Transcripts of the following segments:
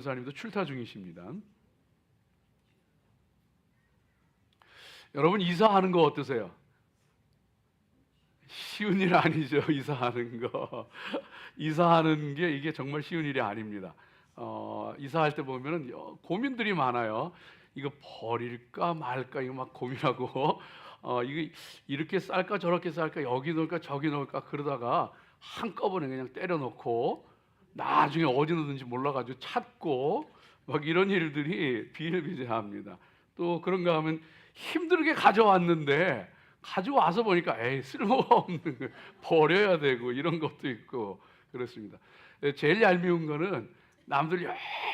목사님도 출타 중이십니다. 여러분 이사하는 거 어떠세요? 쉬운 일 아니죠. 이사하는 거. 이사하는 게 이게 정말 쉬운 일이 아닙니다. 이사할 때 보면은 고민들이 많아요. 이거 버릴까 말까 이거 막 고민하고 이거 이렇게 쌀까 저렇게 쌀까 여기 넣을까 저기 넣을까 그러다가 한꺼번에 그냥 때려놓고 나중에 어디 넣는지 몰라가지고 찾고 막 이런 일들이 비일비재합니다. 또 그런가 하면 힘들게 가져왔는데 가져와서 보니까 에이 쓸모가 없는 거 버려야 되고 이런 것도 있고 그렇습니다. 제일 얄미운 거는 남들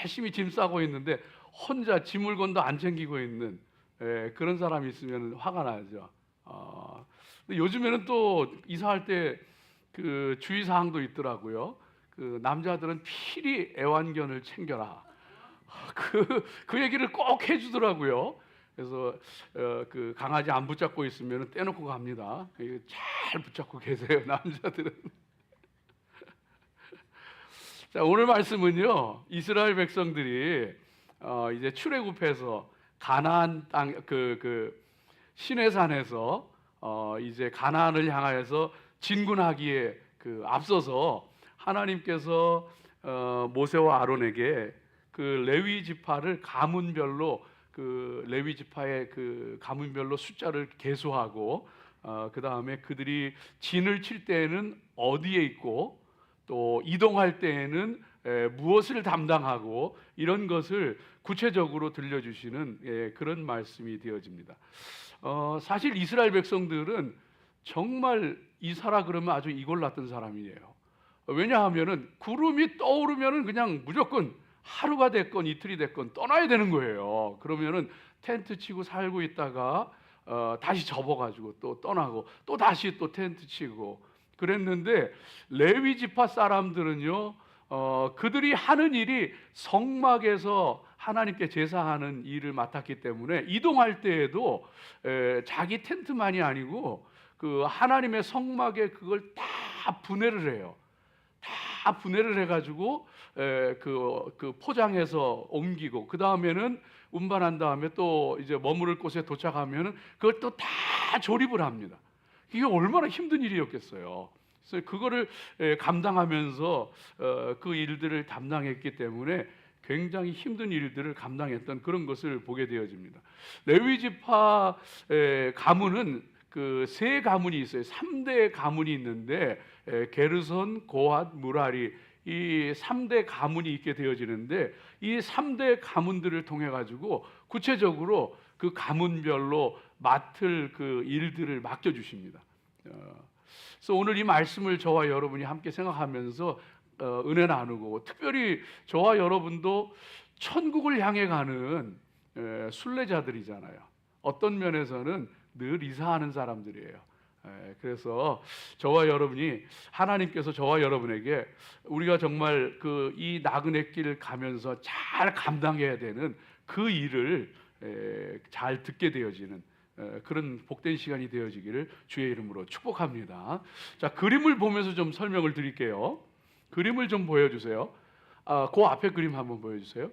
열심히 짐 싸고 있는데 혼자 짐 물건도 안 챙기고 있는 그런 사람이 있으면 화가 나죠. 근데 요즘에는 또 이사할 때 그 주의사항도 있더라고요. 그 남자들은 필히 애완견을 챙겨라. 그 얘기를 꼭 해주더라고요. 그래서 그 강아지 안 붙잡고 있으면 떼놓고 갑니다. 잘 붙잡고 계세요, 남자들은. 자, 오늘 말씀은요, 이스라엘 백성들이 이제 출애굽해서 가나안 땅 그 시내산에서 이제 가나안을 향하여서 진군하기에 그 앞서서 하나님께서 모세와 아론에게 그 레위 지파를 가문별로 그 레위 지파의 그 가문별로 숫자를 계수하고 그 다음에 그들이 진을 칠 때에는 어디에 있고 또 이동할 때에는 무엇을 담당하고 이런 것을 구체적으로 들려주시는 그런 말씀이 되어집니다. 사실 이스라엘 백성들은 정말 이사라 그러면 아주 이골 났던 사람이에요. 왜냐하면은 구름이 떠오르면은 그냥 무조건 하루가 됐건 이틀이 됐건 떠나야 되는 거예요. 그러면은 텐트 치고 살고 있다가 다시 접어가지고 또 떠나고 또 다시 또 텐트 치고 그랬는데 레위 지파 사람들은요 그들이 하는 일이 성막에서 하나님께 제사하는 일을 맡았기 때문에 이동할 때에도 자기 텐트만이 아니고 그 하나님의 성막에 그걸 다 분해를 해요. 다 분해를 해가지고 그 포장해서 옮기고 그 다음에는 운반한 다음에 또 이제 머무를 곳에 도착하면은 그걸 또 다 조립을 합니다. 이게 얼마나 힘든 일이었겠어요. 그래서 그거를 감당하면서 그 일들을 담당했기 때문에 굉장히 힘든 일들을 감당했던 그런 것을 보게 되어집니다. 레위 지파 가문은 그 세 가문이 있어요. 3대 가문이 있는데 게르손, 고핫, 무라리 이 3대 가문이 있게 되어지는데 이 3대 가문들을 통해 가지고 구체적으로 그 가문별로 맡을 그 일들을 맡겨 주십니다. 그래서 오늘 이 말씀을 저와 여러분이 함께 생각하면서 은혜 나누고 특별히 저와 여러분도 천국을 향해 가는 순례자들이잖아요. 어떤 면에서는 늘 이사하는 사람들이에요. 그래서 저와 여러분이 하나님께서 저와 여러분에게 우리가 정말 그 이 나그네 길 가면서 잘 감당해야 되는 그 일을 잘 듣게 되어지는 그런 복된 시간이 되어지기를 주의 이름으로 축복합니다. 자, 그림을 보면서 좀 설명을 드릴게요. 그림을 좀 보여주세요. 그 앞에 그림 한번 보여주세요.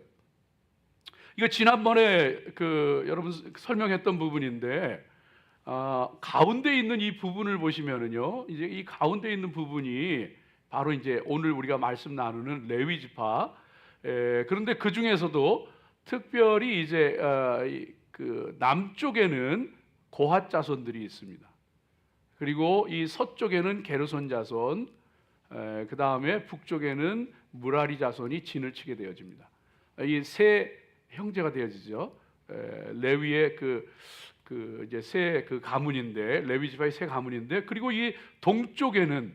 이거 지난번에 그 여러분 설명했던 부분인데 가운데 있는 이 부분을 보시면은요, 이제 이 가운데 있는 부분이 바로 이제 오늘 우리가 말씀 나누는 레위 지파. 그런데 그 중에서도 특별히 이제 그 남쪽에는 고핫 자손들이 있습니다. 그리고 이 서쪽에는 게르손 자손, 그 다음에 북쪽에는 무라리 자손이 진을 치게 되어집니다. 이 세 형제가 되어지죠. 레위의 그 이제 세 그 가문인데 레위 지파의 세 가문인데 그리고 이 동쪽에는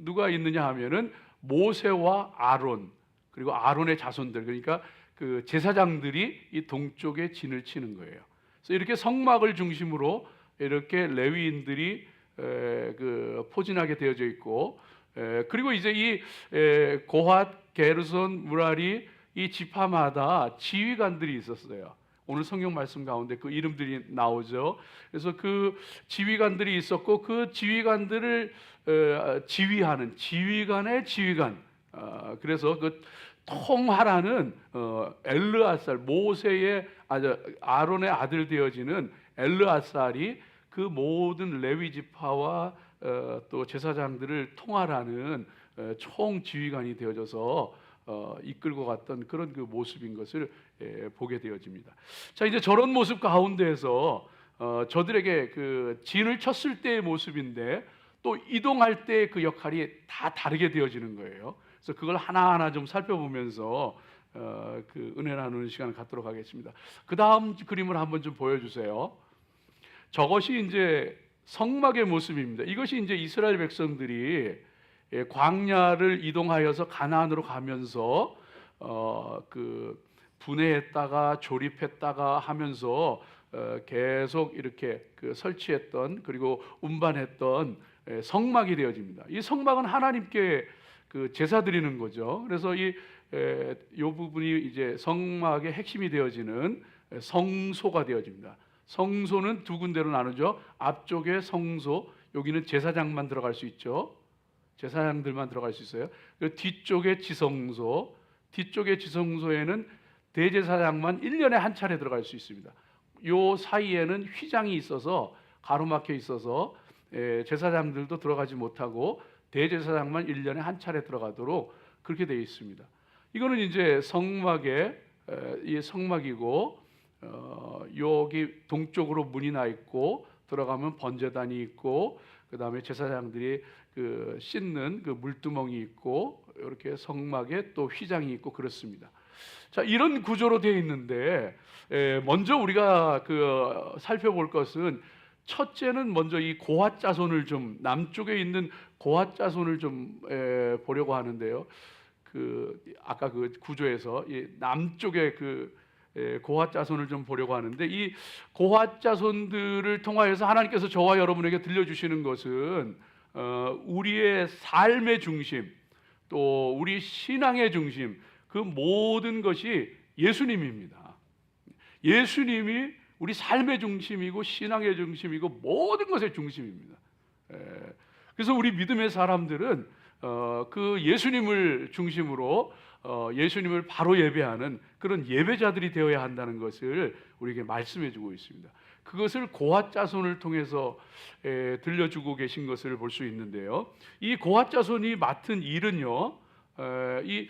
누가 있느냐 하면은 모세와 아론 그리고 아론의 자손들 그러니까 그 제사장들이 이 동쪽에 진을 치는 거예요. 그래서 이렇게 성막을 중심으로 이렇게 레위인들이 그 포진하게 되어져 있고 그리고 이제 이 고핫, 게르손, 무라리 이 지파마다 지휘관들이 있었어요. 오늘 성경 말씀 가운데 그 이름들이 나오죠. 그래서 그 지휘관들이 있었고 그 지휘관들을 지휘하는 지휘관의 지휘관. 그래서 그 통하라는 엘르아살, 모세의 아론의 아들 되어지는 엘르아살이 그 모든 레위 지파와 또 제사장들을 통하라는 총지휘관이 되어져서 이끌고 갔던 그런 그 모습인 것을 보게 되어집니다. 자, 이제 저런 모습 가운데에서 저들에게 그 진을 쳤을 때의 모습인데 또 이동할 때 그 역할이 다 다르게 되어지는 거예요. 그래서 그걸 하나하나 좀 살펴보면서 그 은혜 나누는 시간을 갖도록 하겠습니다. 그 다음 그림을 한번 좀 보여주세요. 저것이 이제 성막의 모습입니다. 이것이 이제 이스라엘 백성들이 광야를 이동하여서 가나안으로 가면서 그 분해했다가 조립했다가 하면서 계속 이렇게 그 설치했던 그리고 운반했던 성막이 되어집니다. 이 성막은 하나님께 그 제사 드리는 거죠. 그래서 이 부분이 이제 성막의 핵심이 되어지는 성소가 되어집니다. 성소는 두 군데로 나누죠. 앞쪽에 성소, 여기는 제사장만 들어갈 수 있죠. 제사장들만 들어갈 수 있어요. 그리고 뒤쪽에 지성소, 뒤쪽에 지성소에는 대제사장만 1년에 한 차례 들어갈 수 있습니다. 요 사이에는 휘장이 있어서 가로막혀 있어서 제사장들도 들어가지 못하고 대제사장만 1년에 한 차례 들어가도록 그렇게 되어 있습니다. 이거는 이제 성막의 이 성막이고 여기 동쪽으로 문이 나 있고 들어가면 번제단이 있고 그 다음에 제사장들이 그 씻는 그 물두멍이 있고 이렇게 성막에 또 휘장이 있고 그렇습니다. 자, 이런 구조로 되어 있는데 먼저 우리가 그 살펴볼 것은 첫째는 먼저 이 고핫 자손을 좀 남쪽에 있는 고핫 자손을 좀 보려고 하는데요. 그 아까 그 구조에서 이 남쪽에 그 고핫 자손을 좀 보려고 하는데 이 고핫 자손들을 통하여서 하나님께서 저와 여러분에게 들려주시는 것은 우리의 삶의 중심 또 우리 신앙의 중심 그 모든 것이 예수님입니다. 예수님이 우리 삶의 중심이고 신앙의 중심이고 모든 것의 중심입니다. 그래서 우리 믿음의 사람들은 그 예수님을 중심으로 예수님을 바로 예배하는 그런 예배자들이 되어야 한다는 것을 우리에게 말씀해주고 있습니다. 그것을 고핫 자손을 통해서 들려주고 계신 것을 볼 수 있는데요. 이 고핫 자손이 맡은 일은요, 이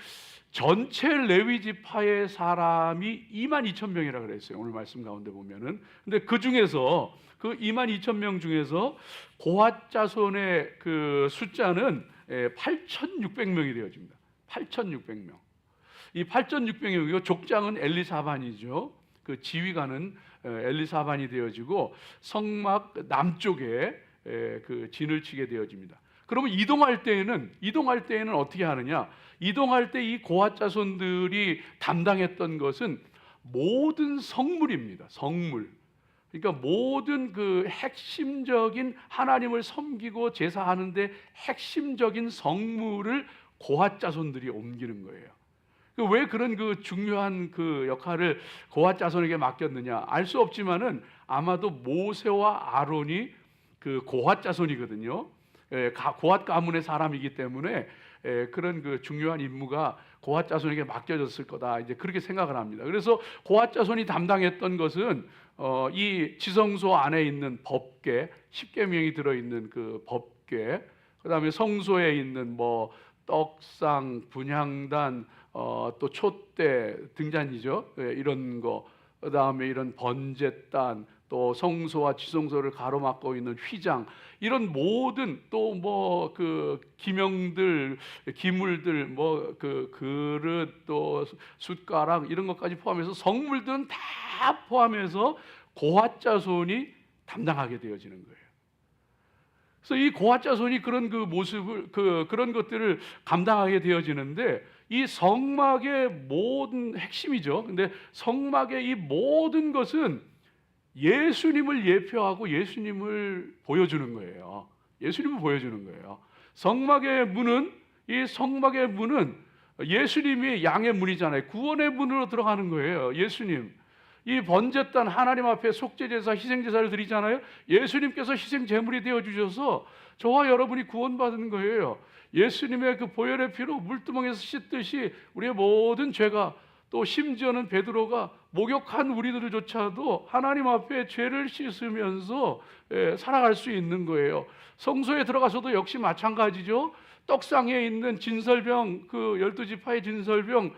전체 레위 지파의 사람이 22,000명이라 그랬어요. 오늘 말씀 가운데 보면은. 근데 그 중에서 그 22,000명 중에서 고핫 자손의 그 숫자는 8,600명이 되어집니다. 8,600명. 이 8,600명이고 족장은 엘리사반이죠. 그 지휘관은 엘리사반이 되어지고 성막 남쪽에 그 진을 치게 되어집니다. 그러면 이동할 때에는 어떻게 하느냐? 이동할 때 이 고핫 자손들이 담당했던 것은 모든 성물입니다. 성물. 그러니까 모든 그 핵심적인 하나님을 섬기고 제사하는데 핵심적인 성물을 고핫 자손들이 옮기는 거예요. 왜 그런 그 중요한 그 역할을 고핫 자손에게 맡겼느냐? 알 수 없지만은 아마도 모세와 아론이 그 고핫 자손이거든요. 고핫 가문의 사람이기 때문에 그런 그 중요한 임무가 고핫 자손에게 맡겨졌을 거다. 이제 그렇게 생각을 합니다. 그래서 고핫 자손이 담당했던 것은 이 지성소 안에 있는 법궤, 10계명이 들어 있는 그 법궤, 그다음에 성소에 있는 뭐 떡상, 분향단, 또 촛대, 등잔이죠. 이런 거. 그다음에 이런 번제단, 또 성소와 지성소를 가로막고 있는 휘장, 이런 모든 또 뭐 그 기명들, 기물들, 뭐 그 그릇, 또 숟가락 이런 것까지 포함해서 성물들은 다 포함해서 고핫 자손이 담당하게 되어지는 거예요. 그래서 이 고핫 자손이 그런 그 모습을 그런 것들을 감당하게 되어지는데 이 성막의 모든 핵심이죠. 근데 성막의 이 모든 것은 예수님을 예표하고 예수님을 보여주는 거예요. 예수님을 보여주는 거예요. 성막의 문은 예수님이 양의 문이잖아요. 구원의 문으로 들어가는 거예요. 예수님. 이 번제단 하나님 앞에 속죄제사, 희생제사를 드리잖아요. 예수님께서 희생제물이 되어주셔서 저와 여러분이 구원받은 거예요. 예수님의 그 보혈의 피로 물두멍에서 씻듯이 우리의 모든 죄가, 또 심지어는 베드로가 목욕한 우리들조차도 하나님 앞에 죄를 씻으면서 살아갈 수 있는 거예요. 성소에 들어가서도 역시 마찬가지죠. 떡상에 있는 진설병, 그 12지파의 진설병,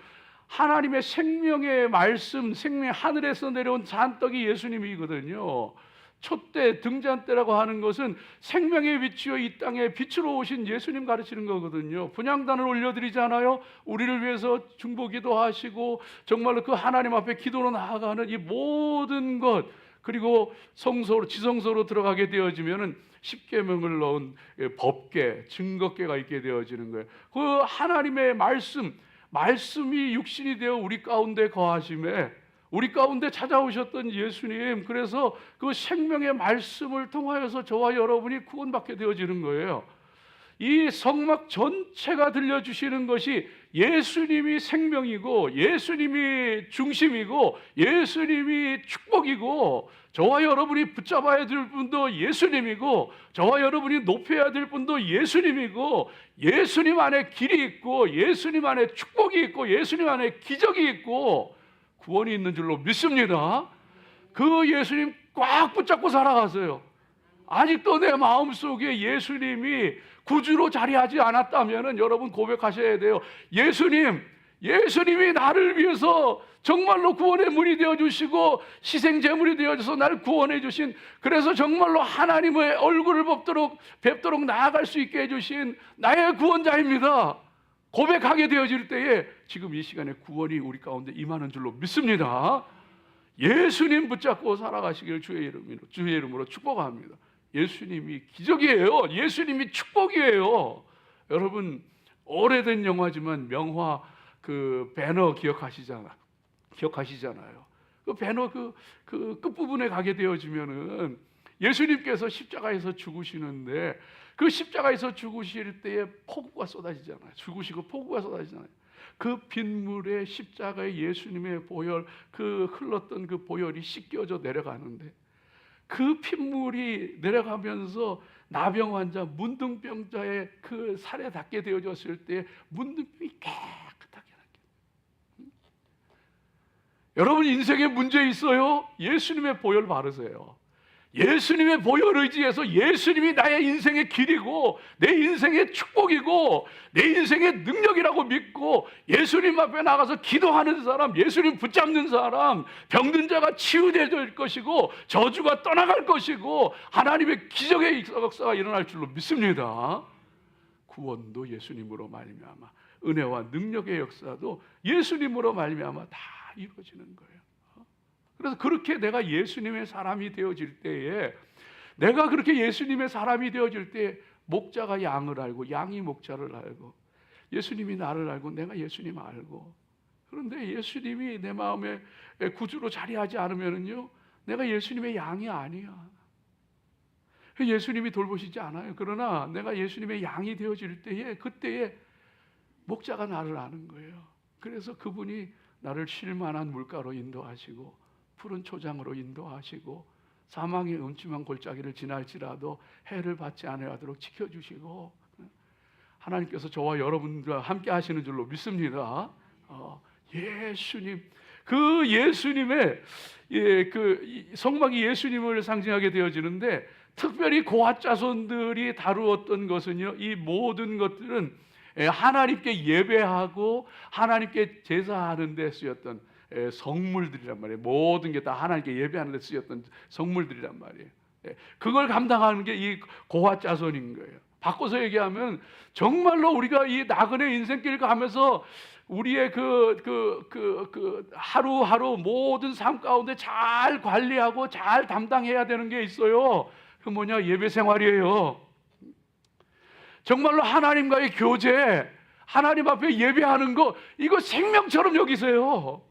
하나님의 생명의 말씀, 생명, 하늘에서 내려온 잔떡이 예수님이거든요. 촛대, 등잔대라고 하는 것은 생명의 빛이요 이 땅에 빛으로 오신 예수님 가르치는 거거든요. 분향단을 올려드리잖아요. 우리를 위해서 중보기도 하시고 정말로 그 하나님 앞에 기도로 나아가는 이 모든 것, 그리고 성소로, 지성소로 들어가게 되어지면은 십계명을 넣은 법궤, 증거궤가 있게 되어지는 거예요. 그 하나님의 말씀이 육신이 되어 우리 가운데 거하심에, 우리 가운데 찾아오셨던 예수님, 그래서 그 생명의 말씀을 통하여서 저와 여러분이 구원받게 되어지는 거예요. 이 성막 전체가 들려주시는 것이 예수님이 생명이고, 예수님이 중심이고, 예수님이 축복이고, 저와 여러분이 붙잡아야 될 분도 예수님이고, 저와 여러분이 높여야 될 분도 예수님이고, 예수님 안에 길이 있고, 예수님 안에 축복이 있고, 예수님 안에 기적이 있고 구원이 있는 줄로 믿습니다. 그 예수님 꽉 붙잡고 살아가세요. 아직도 내 마음속에 예수님이 구주로 자리하지 않았다면 여러분 고백하셔야 돼요. 예수님이 나를 위해서 정말로 구원의 문이 되어주시고 희생제물이 되어져서 나를 구원해 주신, 그래서 정말로 하나님의 얼굴을 뵙도록 나아갈 수 있게 해주신 나의 구원자입니다. 고백하게 되어질 때에 지금 이 시간에 구원이 우리 가운데 임하는 줄로 믿습니다. 예수님 붙잡고 살아가시기를 주의 이름으로 축복합니다. 예수님이 기적이에요. 예수님이 축복이에요. 여러분, 오래된 영화지만 명화 그 배너 기억하시잖아요. 그 배너 그 끝부분에 가게 되어지면은 예수님께서 십자가에서 죽으시는데, 그 십자가에서 죽으실 때에 폭우가 쏟아지잖아요. 죽으시고 폭우가 쏟아지잖아요. 그 빗물에 십자가의 예수님의 보혈, 그 흘렀던 그 보혈이 씻겨져 내려가는데, 그 핏물이 내려가면서 나병 환자, 문둥병자의 그 살에 닿게 되어졌을 때 문둥병이 깨끗하게 나게. 여러분 인생에 문제 있어요? 예수님의 보혈 바르세요. 예수님의 보혈 의지에서 예수님이 나의 인생의 길이고 내 인생의 축복이고 내 인생의 능력이라고 믿고 예수님 앞에 나가서 기도하는 사람, 예수님 붙잡는 사람, 병든 자가 치유될 것이고 저주가 떠나갈 것이고 하나님의 기적의 역사가 일어날 줄로 믿습니다. 구원도 예수님으로 말미암아, 은혜와 능력의 역사도 예수님으로 말미암아 다 이루어지는 거예요. 그래서 그렇게 내가 예수님의 사람이 되어질 때에, 내가 그렇게 예수님의 사람이 되어질 때 목자가 양을 알고 양이 목자를 알고, 예수님이 나를 알고 내가 예수님 알고, 그런데 예수님이 내 마음에 구주로 자리하지 않으면요 내가 예수님의 양이 아니야. 예수님이 돌보시지 않아요. 그러나 내가 예수님의 양이 되어질 때에, 그때에 목자가 나를 아는 거예요. 그래서 그분이 나를 쉴 만한 물가로 인도하시고 푸른 초장으로 인도하시고 사망의 음침한 골짜기를 지날지라도 해를 받지 않아도록 지켜주시고, 하나님께서 저와 여러분과 함께 하시는 줄로 믿습니다. 예수님, 그 예수님의 그 성막이 예수님을 상징하게 되어지는데, 특별히 고핫 자손들이 다루었던 것은요, 이 모든 것들은 하나님께 예배하고 하나님께 제사하는 데 쓰였던 성물들이란 말이에요. 모든 게 다 하나님께 예배하는 데 쓰였던 성물들이란 말이에요. 그걸 감당하는 게 이 고핫 자손인 거예요. 바꿔서 얘기하면 정말로 우리가 이 나그네 인생길 가면서 우리의 그 하루하루 모든 삶 가운데 잘 관리하고 잘 담당해야 되는 게 있어요. 그 뭐냐? 예배 생활이에요. 정말로 하나님과의 교제, 하나님 앞에 예배하는 거, 이거 생명처럼 여기세요.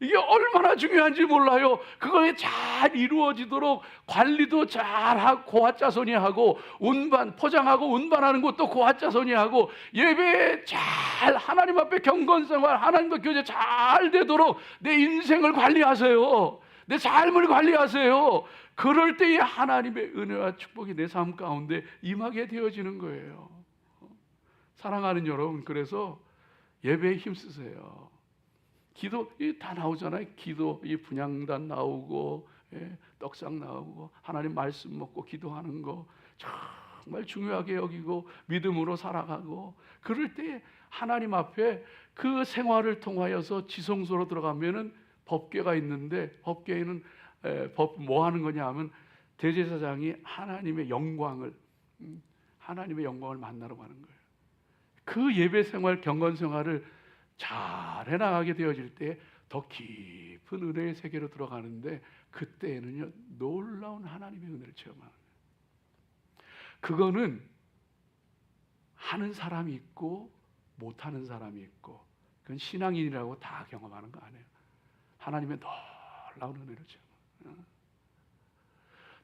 이게 얼마나 중요한지 몰라요. 그거에 잘 이루어지도록 관리도 잘하고 고핫자손이 하고, 운반, 포장하고 운반하는 것도 고핫자손이 하고, 예배에 잘 하나님 앞에 경건생활, 하나님과 교제 잘 되도록 내 인생을 관리하세요. 내 삶을 관리하세요. 그럴 때에 하나님의 은혜와 축복이 내 삶 가운데 임하게 되어지는 거예요. 사랑하는 여러분, 그래서 예배에 힘쓰세요. 기도 다 나오잖아요. 기도 이 분향단 나오고, 떡상 나오고, 하나님 말씀 먹고 기도하는 거 정말 중요하게 여기고 믿음으로 살아가고, 그럴 때 하나님 앞에 그 생활을 통하여서 지성소로 들어가면은 법궤가 있는데, 법궤에는 뭐 하는 거냐 하면 대제사장이 하나님의 영광을 만나러 가는 거예요. 그 예배 생활, 경건 생활을 잘 해나가게 되어질 때 더 깊은 은혜의 세계로 들어가는데, 그때에는요 놀라운 하나님의 은혜를 체험하는 거예요. 그거는 하는 사람이 있고 못하는 사람이 있고, 그건 신앙인이라고 다 경험하는 거 아니에요. 하나님의 놀라운 은혜를 체험하는,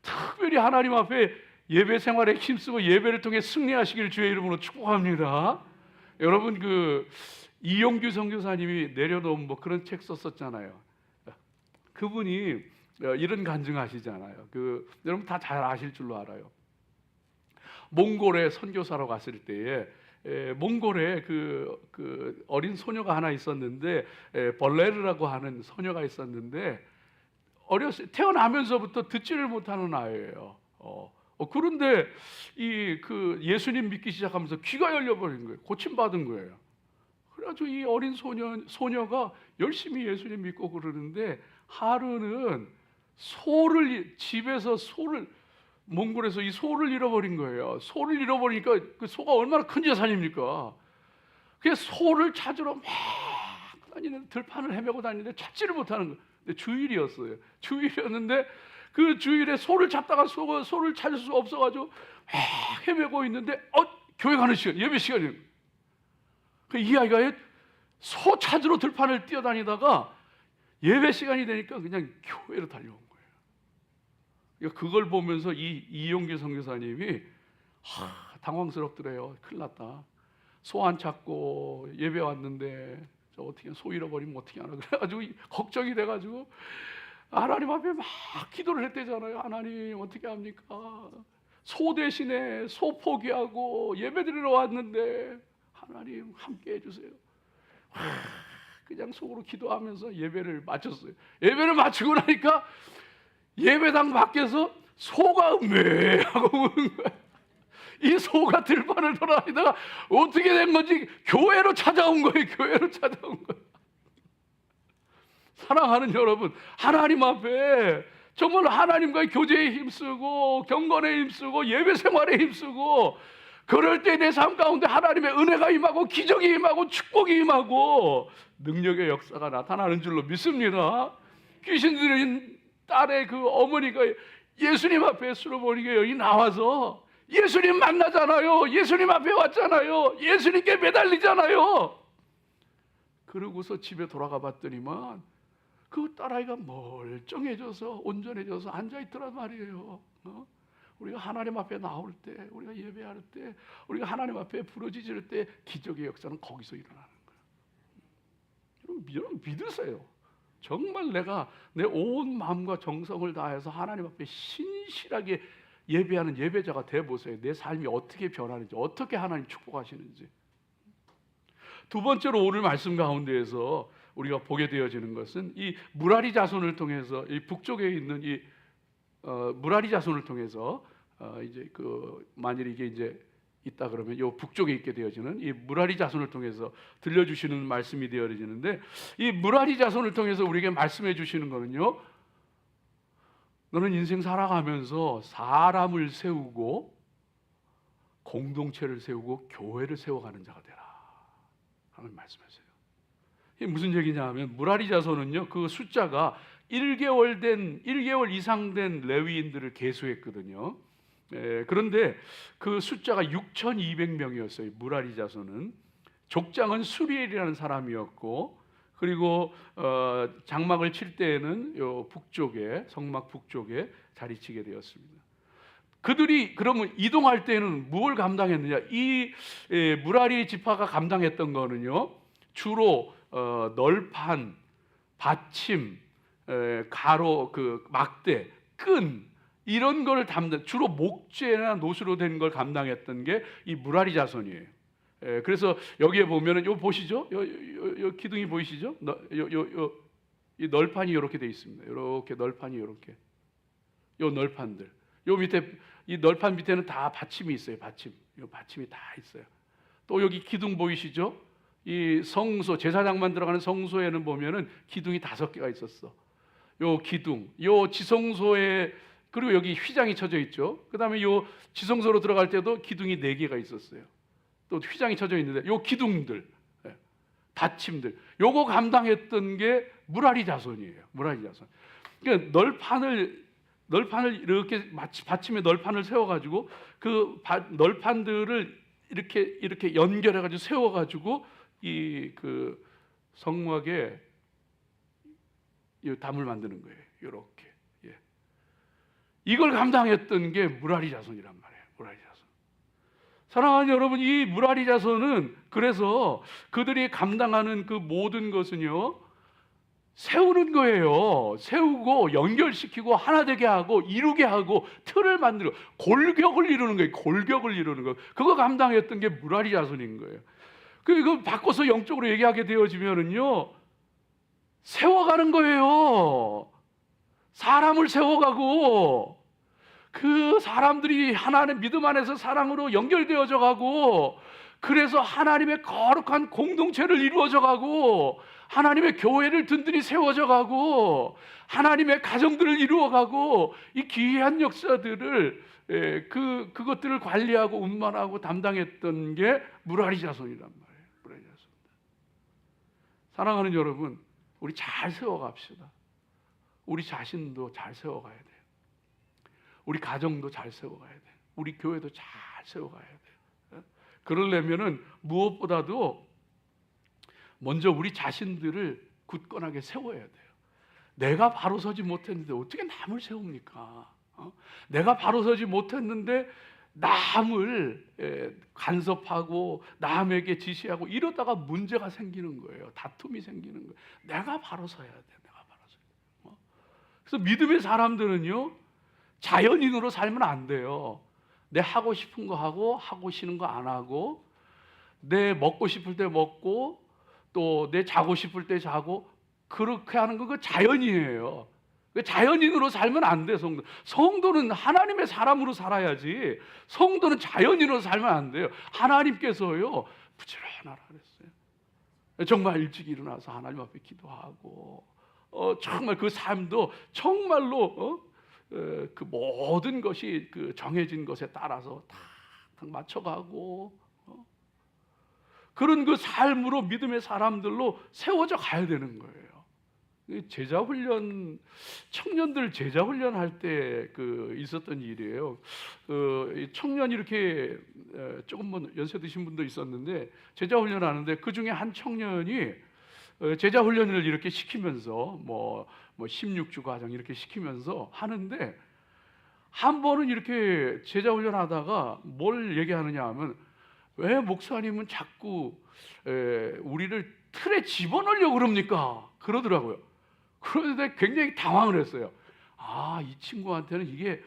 특별히 하나님 앞에 예배 생활에 힘쓰고 예배를 통해 승리하시길 주의 이름으로 축복합니다. 여러분, 그 이용규 선교사님이 내려놓은 뭐 그런 책 썼었잖아요. 그분이 이런 간증하시잖아요. 여러분 다 잘 아실 줄로 알아요. 몽골에 선교사로 갔을 때에 몽골에 그 어린 소녀가 하나 있었는데, 벌레르라고 하는 소녀가 있었는데, 태어나면서부터 듣지를 못하는 아이예요. 그런데 그 예수님 믿기 시작하면서 귀가 열려버린 거예요. 고침받은 거예요. 그래가지고 이 어린 소녀가 열심히 예수님 믿고 그러는데, 하루는 집에서 몽골에서 이 소를 잃어버린 거예요. 소를 잃어버리니까 그 소가 얼마나 큰 재산입니까? 그래서 소를 찾으러 막 들판을 헤매고 다니는데 찾지를 못하는 거예요. 근데 주일이었는데 그 주일에 소를 찾다가 소를 찾을 수 없어가지고 막 헤매고 있는데 교회 가는 시간, 예배 시간이에요. 이 아이가 소 찾으러 들판을 뛰어다니다가 예배 시간이 되니까 그냥 교회로 달려온 거예요. 그걸 보면서 이용규 선교사님이 당황스럽더래요. 큰일 났다. 소 안 찾고 예배 왔는데 어떻게 소 잃어버리면 어떻게 하나, 그래가지고 걱정이 돼가지고 하나님 앞에 막 기도를 했대잖아요. 하나님 어떻게 합니까? 소 대신에 소 포기하고 예배 드리러 왔는데 하나님 함께 해주세요. 그냥 속으로 기도하면서 예배를 마쳤어요. 예배를 마치고 나니까 예배당 밖에서 소가 매 하고 우는 거야. 이 소가 들판을 돌아다니다가 어떻게 된 건지 교회로 찾아온 거예요. 교회로 찾아온 거예요. 사랑하는 여러분, 하나님 앞에 정말 하나님과의 교제에 힘쓰고 경건에 힘쓰고 예배 생활에 힘쓰고, 그럴 때 내 삶 가운데 하나님의 은혜가 임하고 기적이 임하고 축복이 임하고 능력의 역사가 나타나는 줄로 믿습니다. 귀신 들린 딸의 그 어머니가 예수님 앞에 수로보니게 여기 나와서 예수님 만나잖아요. 예수님 앞에 왔잖아요. 예수님께 매달리잖아요. 그러고서 집에 돌아가 봤더니만 그 딸아이가 멀쩡해져서 온전해져서 앉아있더란 말이에요. 우리가 하나님 앞에 나올 때, 우리가 예배할 때, 우리가 하나님 앞에 부르짖을 때 기적의 역사는 거기서 일어나는 거예요. 여러분 믿으세요. 정말 내가 내 온 마음과 정성을 다해서 하나님 앞에 신실하게 예배하는 예배자가 돼보세요. 내 삶이 어떻게 변하는지, 어떻게 하나님 축복하시는지. 두 번째로 오늘 말씀 가운데에서 우리가 보게 되어지는 것은 이 무라리 자손을 통해서, 이 북쪽에 있는 이 무라리 자손을 통해서 이제 만일 이게 이제 있다 그러면 요 북쪽에 있게 되어지는 이 무라리 자손을 통해서 들려주시는 말씀이 되어지는데, 이 무라리 자손을 통해서 우리에게 말씀해 주시는 거는요, 너는 인생 살아가면서 사람을 세우고 공동체를 세우고 교회를 세워가는 자가 되라 하는 말씀하세요. 이게 무슨 얘기냐 하면, 무라리 자손은요 그 숫자가 1개월 이상 된 레위인들을 계수했거든요. 그런데 그 숫자가 6,200명이었어요. 무라리 자손은. 족장은 수리엘이라는 사람이었고, 그리고 장막을 칠 때에는 요 북쪽에, 성막 북쪽에 자리치게 되었습니다. 그들이 그러면 이동할 때는 무엇을 감당했느냐? 이 무라리 지파가 감당했던 거는요, 주로 널판, 받침, 가로, 막대, 끈, 이런 걸 주로 목재나 노수로 된 걸 감당했던 게 이 무라리 자손이에요. 그래서 여기에 보면은 요 보시죠? 요 기둥이 보이시죠? 이 널판이 이렇게 돼 있습니다. 이렇게 널판이 이렇게. 요 널판들. 요 밑에 이 널판 밑에는 다 받침이 있어요. 요 받침이 다 있어요. 또 여기 기둥 보이시죠? 이 성소, 제사장만 들어가는 성소에는 보면은 기둥이 5개가 있었어. 요 기둥, 요 지성소에, 그리고 여기 휘장이 쳐져 있죠. 그다음에 요 지성소로 들어갈 때도 기둥이 4개가 있었어요. 또 휘장이 쳐져 있는데 요 기둥들, 받침들, 요거 감당했던 게 무라리 자손이에요. 무라리 자손. 그러니까 널판을 이렇게 받침에 널판을 세워가지고 그 널판들을 이렇게 연결해가지고 세워가지고 이 그 성막에 이 담을 만드는 거예요. 이렇게. 이걸 감당했던 게 무라리 자손이란 말이에요. 무라리 자손. 사랑하는 여러분, 이 무라리 자손은 그래서 그들이 감당하는 그 모든 것은요, 세우는 거예요. 세우고 연결시키고 하나 되게 하고 이루게 하고 틀을 만들고 골격을 이루는 거예요. 골격을 이루는 거. 그거 감당했던 게 무라리 자손인 거예요. 그리고 바꿔서 영적으로 얘기하게 되어지면은요, 세워가는 거예요. 사람을 세워가고 그 사람들이 하나님의 믿음 안에서 사랑으로 연결되어져 가고, 그래서 하나님의 거룩한 공동체를 이루어져 가고, 하나님의 교회를 든든히 세워져 가고, 하나님의 가정들을 이루어 가고, 이 기이한 역사들을 그것들을 관리하고 운반하고 담당했던 게 무라리 자손이란 말이에요. 무라리 자손. 사랑하는 여러분, 우리 잘 세워갑시다. 우리 자신도 잘 세워가야 돼요. 우리 가정도 잘 세워가야 돼요. 우리 교회도 잘 세워가야 돼요. 그러려면은 무엇보다도 먼저 우리 자신들을 굳건하게 세워야 돼요. 내가 바로 서지 못했는데 어떻게 남을 세웁니까? 내가 바로 서지 못했는데 남을 간섭하고 남에게 지시하고 이러다가 문제가 생기는 거예요. 다툼이 생기는 거예요. 내가 바로 서야 돼. 내가 바로 서야 돼. 그래서 믿음의 사람들은요, 자연인으로 살면 안 돼요. 내 하고 싶은 거 하고 하고 싫은 거 안 하고, 내 먹고 싶을 때 먹고 또 내 자고 싶을 때 자고, 그렇게 하는 건 그 자연이에요. 자연인으로 살면 안 돼. 성도는 하나님의 사람으로 살아야지, 성도는 자연인으로 살면 안 돼요. 하나님께서요, 부지런하라 그랬어요. 정말 일찍 일어나서 하나님 앞에 기도하고, 정말 그 삶도 정말로 그 모든 것이 그 정해진 것에 따라서 다 맞춰가고, 그런 그 삶으로 믿음의 사람들로 세워져 가야 되는 거예요. 제자 훈련, 청년들 제자 훈련할 때 그 있었던 일이에요. 청년 이렇게 조금 뭐 연세 드신 분도 있었는데, 제자 훈련하는데 그 중에 한 청년이 제자 훈련을 이렇게 시키면서 뭐 16주 과정 이렇게 시키면서 하는데, 한 번은 이렇게 제자 훈련하다가 뭘 얘기하느냐 하면, 왜 목사님은 자꾸 우리를 틀에 집어넣으려고 그럽니까? 그러더라고요. 그런데 굉장히 당황을 했어요. 아, 이 친구한테는 이게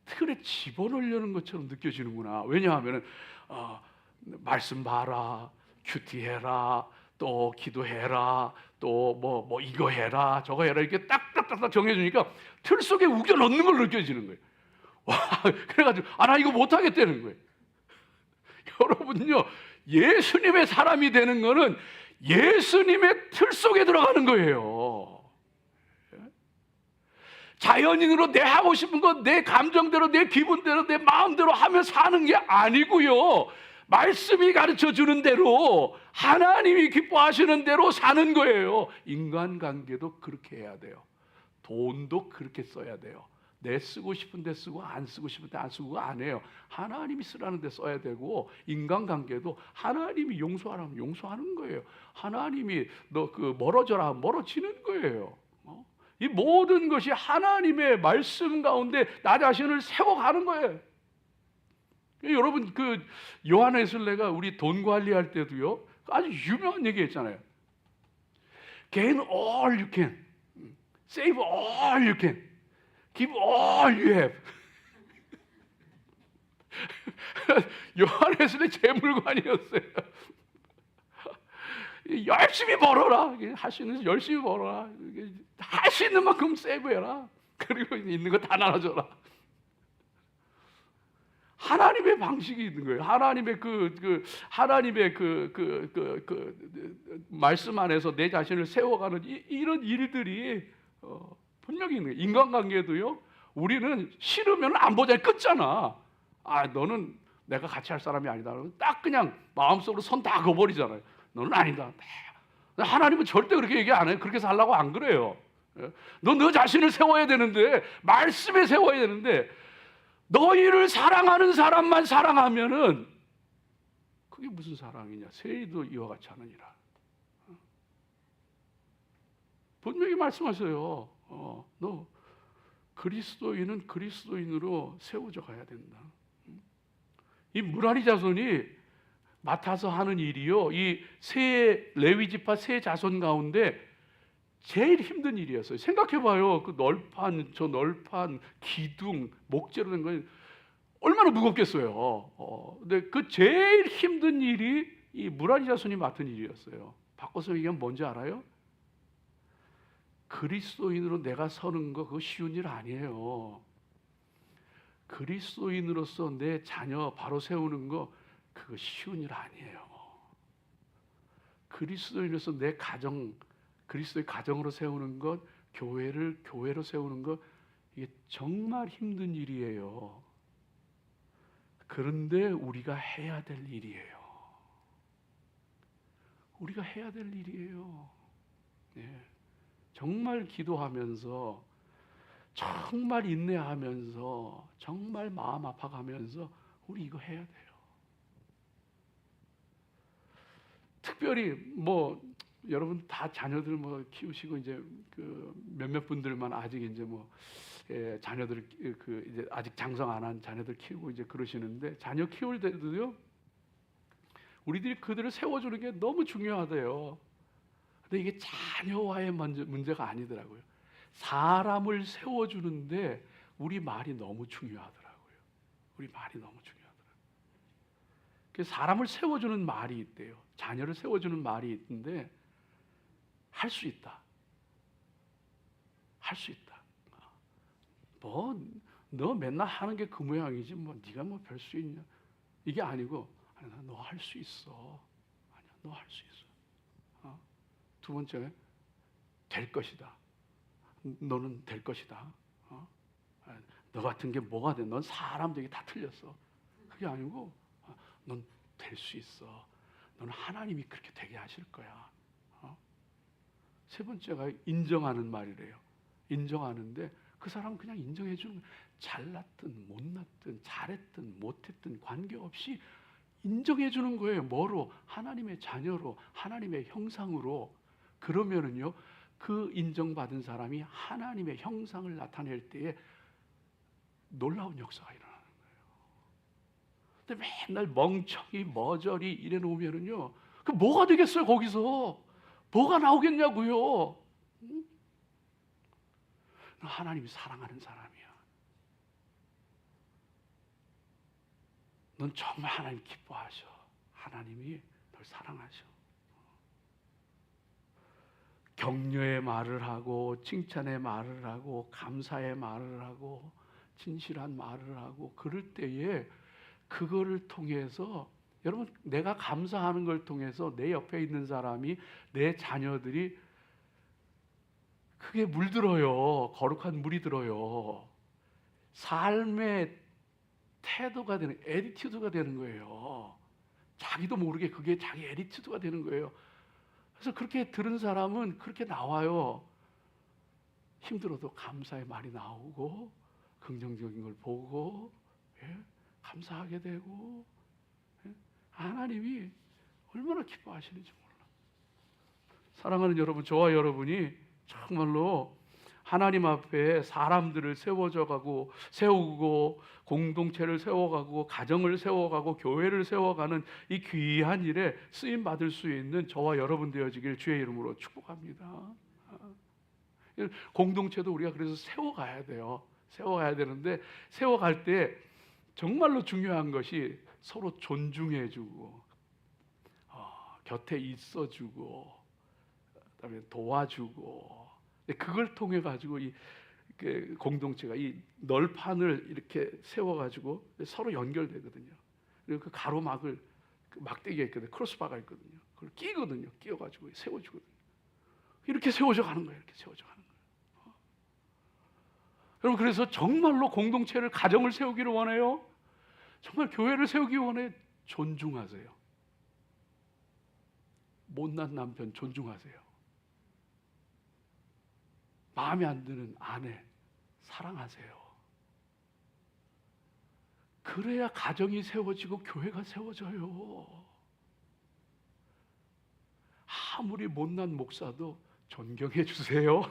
틀에 집어넣으려는 것처럼 느껴지는구나. 왜냐하면 말씀 봐라, 큐티해라, 또 기도해라, 또 뭐 이거 해라, 저거 해라, 이렇게 딱딱딱 정해주니까 틀 속에 우겨 넣는 걸로 느껴지는 거예요. 와, 그래가지고 나 이거 못하겠다는 거예요. 여러분요, 예수님의 사람이 되는 거는 예수님의 틀 속에 들어가는 거예요. 자연인으로 내 하고 싶은 거 내 감정대로, 내 기분대로, 내 마음대로 하며 사는 게 아니고요, 말씀이 가르쳐 주는 대로, 하나님이 기뻐하시는 대로 사는 거예요. 인간관계도 그렇게 해야 돼요. 돈도 그렇게 써야 돼요. 내 쓰고 싶은 데 쓰고 안 쓰고 싶은 데 안 쓰고 안 해요. 하나님이 쓰라는 데 써야 되고, 인간관계도 하나님이 용서하라면 용서하는 거예요. 하나님이 너 멀어져라 하면 멀어지는 거예요. 이 모든 것이 하나님의 말씀 가운데 나 자신을 세워가는 거예요. 여러분, 그 요한 웨슬레가 우리 돈 관리할 때도요, 아주 유명한 얘기 했잖아요. Gain all you can, save all you can, give all you have. 요한회스의 재물관이었어요. 열심히 벌어라. 할 수 있는 열심히 벌어라. 할 수 있는 만큼 세이브해라. 그리고 있는 거 다 나눠줘라. 하나님의 방식이 있는 거예요. 하나님의 하나님의 말씀 안에서 내 자신을 세워가는 이런 일들이 분명히 있는 거예요. 인간관계도요. 우리는 싫으면 안 보자 끊잖아. 아, 너는 내가 같이 할 사람이 아니다. 딱 그냥 마음속으로 손 다 그어버리잖아요. 너는 아니다. 하나님은 절대 그렇게 얘기 안 해요. 그렇게 살라고 안 그래요. 너 자신을 세워야 되는데, 말씀에 세워야 되는데, 너희를 사랑하는 사람만 사랑하면은 그게 무슨 사랑이냐? 세리도 이와 같이 하느니라. 분명히 말씀하세요. 너 그리스도인은 그리스도인으로 세워져 가야 된다. 이 무라리 자손이 맡아서 하는 일이요, 이 세 레위 지파 세 자손 가운데 제일 힘든 일이었어요. 생각해봐요. 그 널판, 기둥, 목재로 된 건 얼마나 무겁겠어요. 근데 그 제일 힘든 일이 이 무라리 자손이 맡은 일이었어요. 바꿔서 얘기하면 뭔지 알아요? 그리스도인으로 내가 서는 거 그거 쉬운 일 아니에요. 그리스도인으로서 내 자녀 바로 세우는 거 그거 쉬운 일 아니에요. 그리스도인으로서 내 가정, 그리스도의 가정으로 세우는 것, 교회로 세우는 것, 이게 정말 힘든 일이에요. 그런데 우리가 해야 될 일이에요. 우리가 해야 될 일이에요. 네. 정말 기도하면서, 정말 인내하면서, 정말 마음 아파가면서 우리 이거 해야 돼요. 특별히 여러분 다 자녀들 키우시고 이제 몇몇 분들만 아직 이제 자녀들 이제 아직 장성 안 한 자녀들 키우고 이제 그러시는데, 자녀 키울 때도요, 우리들이 그들을 세워주는 게 너무 중요하대요. 근데 이게 자녀와의 문제가 아니더라고요. 사람을 세워주는데 우리 말이 너무 중요하더라고요. 우리 말이 너무 중요하더라고요. 그래서 사람을 세워주는 말이 있대요. 자녀를 세워주는 말이 있는데, 할 수 있다. 할 수 있다. 너 맨날 하는 게 그 모양이지 네가 별 수 있냐? 이게 아니고, 너 할 수 있어. 아니야, 너 할 수 있어. 두 번째, 될 것이다. 너는 될 것이다. 너 같은 게 뭐가 돼? 넌 사람들이 다 틀렸어. 그게 아니고, 넌 될 수 있어. 너는 하나님이 그렇게 되게 하실 거야. 세 번째가 인정하는 말이래요. 인정하는데 그 사람은 그냥 인정해 주는 거예요. 잘났든 못났든 잘했든 못했든 관계없이 인정해 주는 거예요. 뭐로? 하나님의 자녀로, 하나님의 형상으로. 그러면은요, 그 인정받은 사람이 하나님의 형상을 나타낼 때에 놀라운 역사가 일어나는 거예요. 근데 맨날 멍청이 머저리 이래 놓으면은요, 그 뭐가 되겠어요? 거기서 뭐가 나오겠냐고요. 하나님이 사랑하는 사람이야. 넌 정말 하나님 기뻐하셔. 하나님이 널 사랑하셔. 격려의 말을 하고, 칭찬의 말을 하고, 감사의 말을 하고, 진실한 말을 하고, 그럴 때에 그거를 통해서, 여러분, 내가 감사하는 걸 통해서 내 옆에 있는 사람이, 내 자녀들이 그게 물들어요. 거룩한 물이 들어요. 삶의 태도가 되는, 애티튜드가 되는 거예요. 자기도 모르게 그게 자기 애티튜드가 되는 거예요. 그래서 그렇게 들은 사람은 그렇게 나와요. 힘들어도 감사의 말이 나오고, 긍정적인 걸 보고, 감사하게 되고, 하나님이 얼마나 기뻐하시는지 몰라. 사랑하는 여러분, 저와 여러분이 정말로 하나님 앞에 사람들을 세우고 공동체를 세워가고 가정을 세워가고 교회를 세워가는 이 귀한 일에 쓰임 받을 수 있는 저와 여러분 되어지길 주의 이름으로 축복합니다. 공동체도 우리가 그래서 세워가야 돼요. 세워가야 되는데, 세워갈 때 정말로 중요한 것이 서로 존중해주고 곁에 있어주고 그다음에 도와주고 그걸 통해 가지고 이 공동체가 이 널판을 이렇게 세워 가지고 서로 연결되거든요. 그리고 그 가로막을 막대기가 있거든요. 크로스바가 있거든요. 그걸 끼거든요. 끼워 가지고 세워주거든요. 이렇게 세워져 가는 거예요. 이렇게 세워져 가는 거예요. 여러분, 그래서 정말로 공동체를, 가정을 세우기를 원해요. 정말 교회를 세우기 원해. 존중하세요. 못난 남편 존중하세요. 마음에 안 드는 아내 사랑하세요. 그래야 가정이 세워지고 교회가 세워져요. 아무리 못난 목사도 존경해 주세요.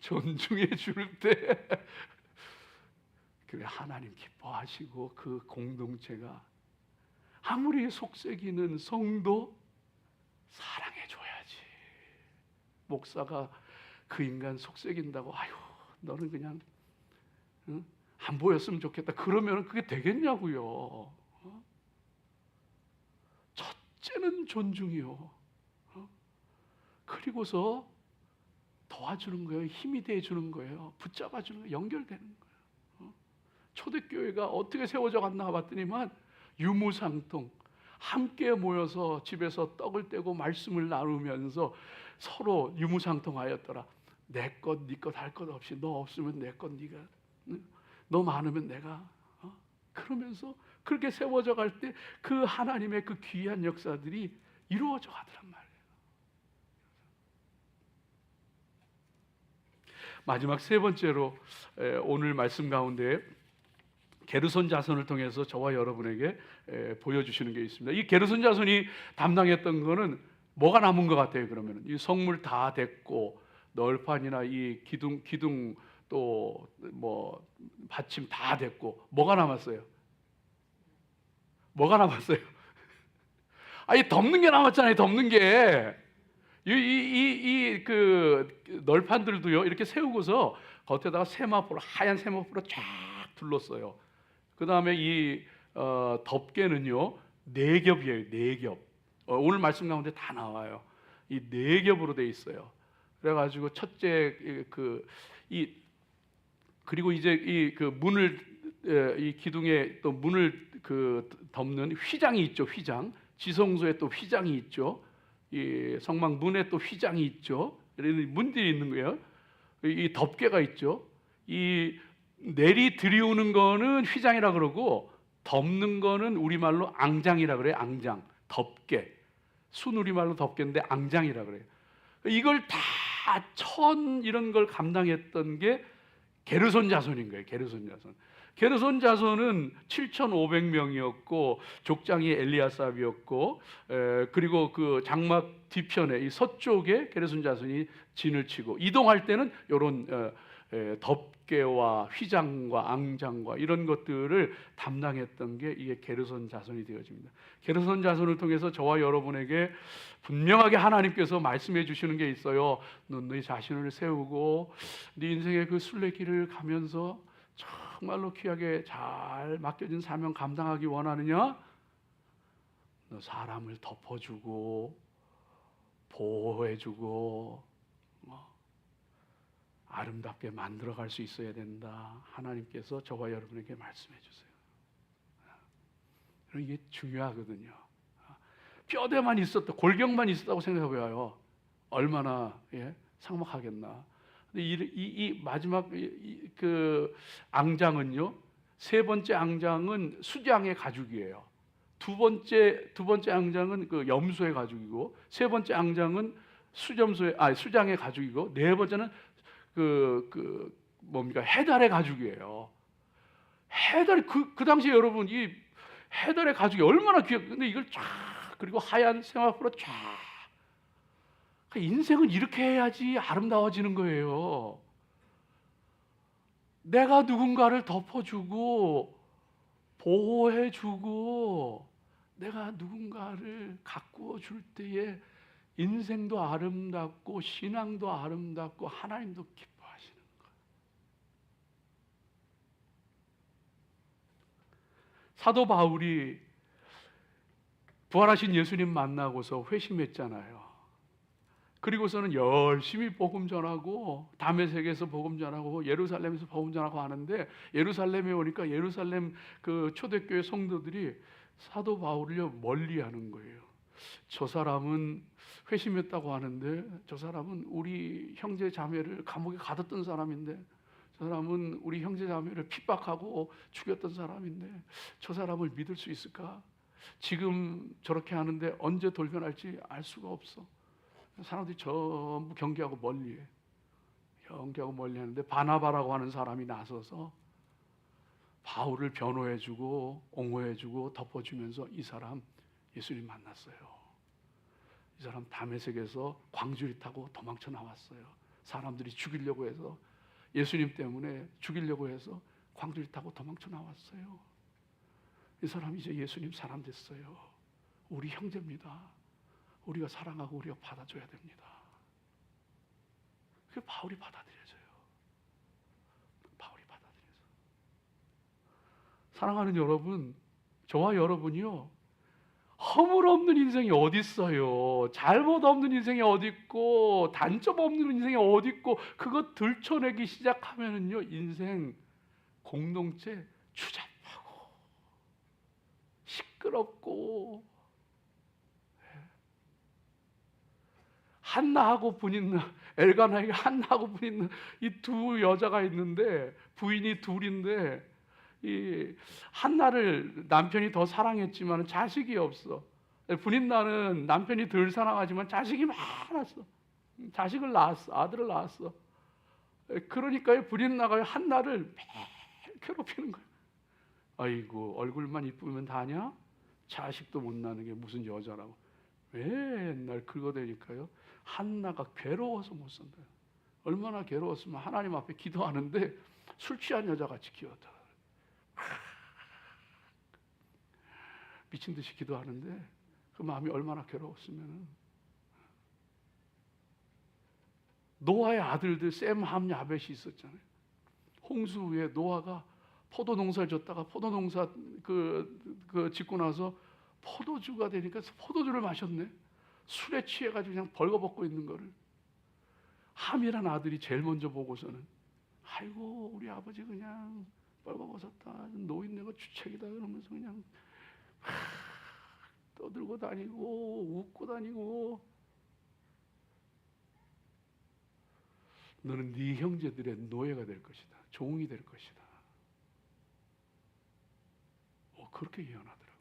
존중해 줄 때 그래 하나님 기뻐하시고 그 공동체가 아무리 속썩이는 성도 사랑해 줘야지. 목사가 그 인간 속썩인다고 아유 너는 그냥 안 보였으면 좋겠다 그러면 그게 되겠냐고요. 첫째는 존중이요. 그리고서 도와주는 거예요. 힘이 돼주는 거예요. 붙잡아주는 거예요. 연결되는 거예요. 초대교회가 어떻게 세워져 갔나 봤더니만 유무상통 함께 모여서 집에서 떡을 떼고 말씀을 나누면서 서로 유무상통하였더라. 내 것 네 것 할 것 없이 너 없으면 내 것 네가 너 많으면 내가 그러면서 그렇게 세워져 갈 때 그 하나님의 그 귀한 역사들이 이루어져 가더란 말이에요. 마지막 세 번째로 오늘 말씀 가운데 게르손 자손을 통해서 저와 여러분에게 보여주시는 게 있습니다. 이 게르손 자손이 담당했던 거는 뭐가 남은 것 같아요? 그러면 이 성물 다 됐고 널판이나 이 기둥 또 뭐 받침 다 됐고 뭐가 남았어요? 뭐가 남았어요? 아니 덮는 게 남았잖아요. 덮는 게 그 널판들도요 이렇게 세우고서 겉에다가 세마포로 하얀 세마포로 쫙 둘렀어요. 그 다음에 이 덮개는요 4겹이에요. 4겹. 오늘 말씀 가운데 다 나와요. 이 4겹으로 돼 있어요. 그래가지고 첫째 그리고 이제 이 그 문을 이 기둥에 또 문을 그 덮는 휘장이 있죠. 휘장. 지성소에 또 휘장이 있죠. 이 성막 문에 또 휘장이 있죠. 이런 문들이 있는 거예요. 이 덮개가 있죠. 이 내리 들이우는 거는 휘장이라 그러고 덮는 거는 우리말로 앙장이라 그래요. 앙장, 덮개. 순우리말로 덮개인데 앙장이라 그래요. 이걸 다 이런 걸 감당했던 게 게르손 자손인 거예요. 게르손 자손. 게르손 자손은 7,500명이었고 족장이 엘리아삽이었고 그리고 그 장막 뒤편에 이 서쪽에 게르손 자손이 진을 치고 이동할 때는 이런 덮개와 휘장과 앙장과 이런 것들을 담당했던 게 이게 게르손 자손이 되어집니다. 게르손 자손을 통해서 저와 여러분에게 분명하게 하나님께서 말씀해 주시는 게 있어요. 너희 자신을 세우고 네 인생의 그 순례길을 가면서 정말로 귀하게 잘 맡겨진 사명 감당하기 원하느냐? 너 사람을 덮어주고 보호해주고 아름답게 만들어갈 수 있어야 된다. 하나님께서 저와 여러분에게 말씀해 주세요. 이게 중요하거든요. 뼈대만 있었다, 골격만 있었다고 생각해봐요. 얼마나 삭막하겠나. 근데 이 마지막 그 앙장은요, 세 번째 앙장은 수장의 가죽이에요. 두 번째 앙장은 그 염소의 가죽이고, 세 번째 앙장은 수장의 가죽이고, 네 번째는 뭡니까? 해달의 가죽이에요. 해달 그 당시에 여러분 이 해달의 가죽이 얼마나 근데 이걸 쫙 그리고 하얀 세마포로 쫙. 인생은 이렇게 해야지 아름다워지는 거예요. 내가 누군가를 덮어주고 보호해주고 내가 누군가를 가꾸어 줄 때에 인생도 아름답고 신앙도 아름답고 하나님도 기뻐하시는 거예요. 사도 바울이 부활하신 예수님 만나고서 회심했잖아요. 그리고서는 열심히 복음 전하고 다메섹에서 복음 전하고 예루살렘에서 복음 전하고 하는데, 예루살렘에 오니까 예루살렘 그 초대교회 성도들이 사도 바울을 멀리하는 거예요. 저 사람은 회심했다고 하는데 저 사람은 우리 형제 자매를 감옥에 가뒀던 사람인데, 저 사람은 우리 형제 자매를 핍박하고 죽였던 사람인데 저 사람을 믿을 수 있을까? 지금 저렇게 하는데 언제 돌변할지 알 수가 없어. 사람들이 전부 경계하고 멀리해. 경계하고 멀리하는데 바나바라고 하는 사람이 나서서 바울을 변호해주고 옹호해주고 덮어주면서 이 사람 예수님 만났어요. 이 사람 다메섹에서 광주리 타고 도망쳐 나왔어요. 사람들이 죽이려고 해서, 예수님 때문에 죽이려고 해서 광주리 타고 도망쳐 나왔어요. 이 사람 이제 예수님 사람 됐어요. 우리 형제입니다. 우리가 사랑하고 우리가 받아줘야 됩니다. 그게 바울이 받아들여져요. 바울이 받아들여져. 사랑하는 여러분, 저와 여러분이요, 허물 없는 인생이 어디 있어요? 잘못 없는 인생이 어디 있고 단점 없는 인생이 어디 있고, 그거 들춰내기 시작하면은요, 인생 공동체 추잡하고 시끄럽고, 한나하고 분인나, 엘가나에게 한나하고 분인나, 이 두 여자가 있는데 부인이 둘인데, 이 한나를 남편이 더 사랑했지만 자식이 없어. 분인나는 남편이 덜 사랑하지만 자식이 많았어. 자식을 낳았어. 아들을 낳았어. 그러니까 분인나가 한나를 매일 괴롭히는 거야. 아이고, 얼굴만 이쁘면 다냐? 자식도 못 낳는 게 무슨 여자라고. 맨날 긁어대니까요, 한나가 괴로워서 못 산다. 얼마나 괴로웠으면 하나님 앞에 기도하는데 술 취한 여자같이 기도하더라. 미친 듯이 기도하는데 그 마음이 얼마나 괴로웠으면. 노아의 아들들 셈, 함, 야벳이 있었잖아요. 홍수 후에 노아가 포도 농사를 졌다가 포도 농사 짓고 나서 포도주가 되니까 포도주를 마셨네. 술에 취해가지고 그냥 벌거벗고 있는 거를. 함이란 아들이 제일 먼저 보고서는, 아이고 우리 아버지 그냥 벌거벗었다, 노인네가 주책이다 그러면서 그냥 떠들고 다니고 웃고 다니고, 너는 네 형제들의 노예가 될 것이다, 종이 될 것이다. 그렇게 예언하더라고요.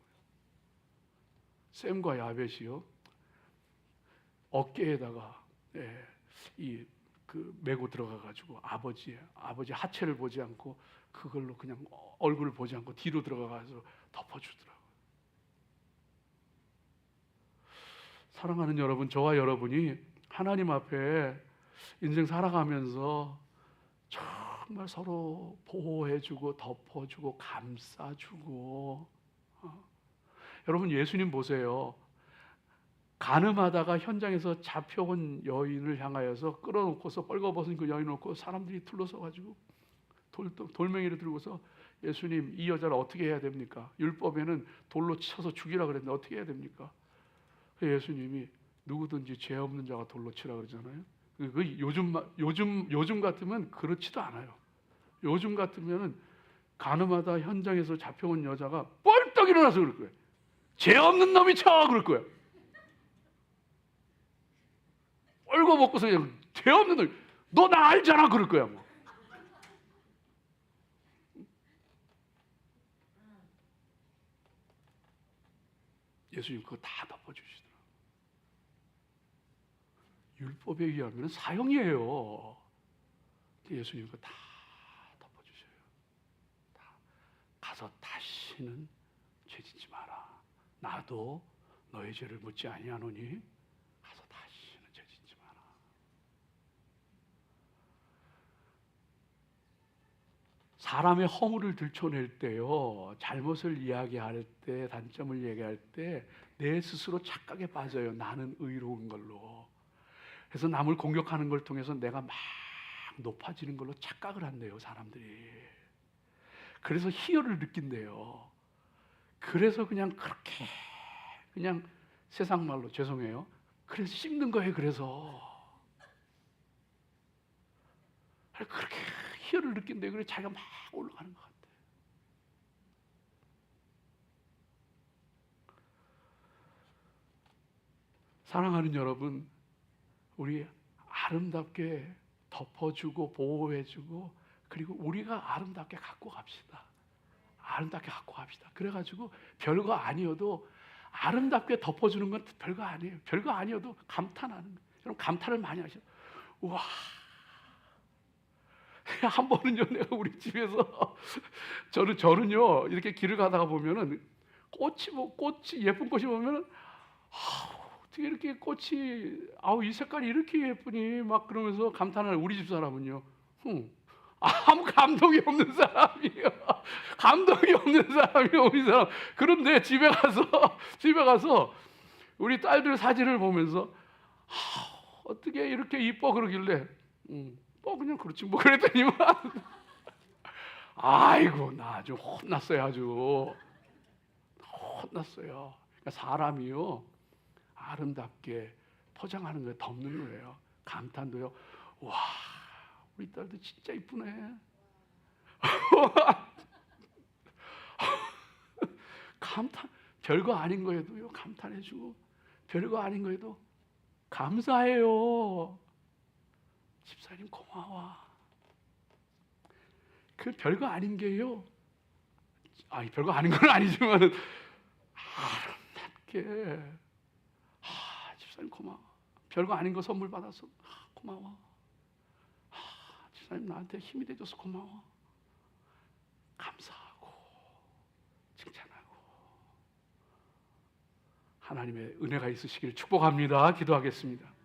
셈과 야벳이요, 어깨에다가 메고 들어가가지고 아버지 하체를 보지 않고, 그걸로 그냥 얼굴을 보지 않고 뒤로 들어가서 덮어주더라고요. 사랑하는 여러분, 저와 여러분이 하나님 앞에 인생 살아가면서 정말 서로 보호해주고 덮어주고 감싸주고, 여러분 예수님 보세요. 간음하다가 현장에서 잡혀온 여인을 향하여서 끌어놓고서 벌거벗은 그 여인을 놓고 사람들이 둘러서가지고 돌멩이를 들고서, 예수님 이 여자를 어떻게 해야 됩니까? 율법에는 돌로 쳐서 죽이라 그랬는데 어떻게 해야 됩니까? 예수님이 누구든지 죄 없는 자가 돌로 치라 그러잖아요. 요즘 같으면 그렇지도 않아요. 요즘 같으면은 간음하다 현장에서 잡혀온 여자가 뻘떡 일어나서 그럴 거예요. 죄 없는 놈이 쳐 그럴 거예요. 벌거벗고서 그냥 죄 없는 놈, 너 나 알잖아 그럴 거야. 뭐. 예수님 그거 다 덮어주시더라고요. 율법에 의하면 사형이에요. 예수님 그거 다 덮어주셔요. 가서 다시는 죄짓지 마라. 나도 너의 죄를 묻지 아니하노니 가서 다시는 죄짓지 마라. 사람의 허물을 들춰낼 때요, 잘못을 이야기할 때, 단점을 얘기할 때 내 스스로 착각에 빠져요. 나는 의로운 걸로. 그래서 남을 공격하는 걸 통해서 내가 막 높아지는 걸로 착각을 한대요, 사람들이. 그래서 희열을 느낀대요. 그래서 그냥 그렇게 그냥 세상 말로 죄송해요. 그래서 씹는 거예요. 그래서 그렇게 희열을 느낀대. 그래 자기가 막 올라가는 것 같아. 사랑하는 여러분, 우리 아름답게 덮어주고 보호해주고 그리고 우리가 아름답게 갖고 갑시다. 아름답게 갖고 갑시다. 그래가지고 별거 아니어도 아름답게 덮어주는 건 별거 아니에요. 별거 아니어도 감탄하는 거예요. 여러분 감탄을 많이 하셔. 우와. 한 번은요, 내가 우리 집에서 저는요 이렇게 길을 가다가 보면은 꽃이 예쁜 꽃이 보면은 어떻게 이렇게 꽃이 이 색깔이 이렇게 예쁘니 막 그러면서 감탄을 우리 집 사람은요. 아무 감동이 없는 사람이에요. 감동이 없는 사람이에요, 우리 사람. 그런데 집에 가서 우리 딸들 사진을 보면서 어떻게 이렇게 이뻐 그러길래 그냥 그렇지 뭐 그랬더니만 아이고 나 아주 혼났어요. 아주 혼났어요. 그러니까 사람이요 아름답게 포장하는 거에 덮는 거예요. 감탄도요. 와 우리 딸도 진짜 이쁘네. 감탄 별거 아닌 거에도요 감탄해주고 별거 아닌 거에도 감사해요. 집사님 고마워. 그 별거 아닌 게요. 별거 아닌 건 아니지만 아름답게 집사님 고마워. 별거 아닌 거 선물 받아서 고마워. 집사님 나한테 힘이 돼줘서 고마워. 감사하고 칭찬하고 하나님의 은혜가 있으시길 축복합니다. 기도하겠습니다.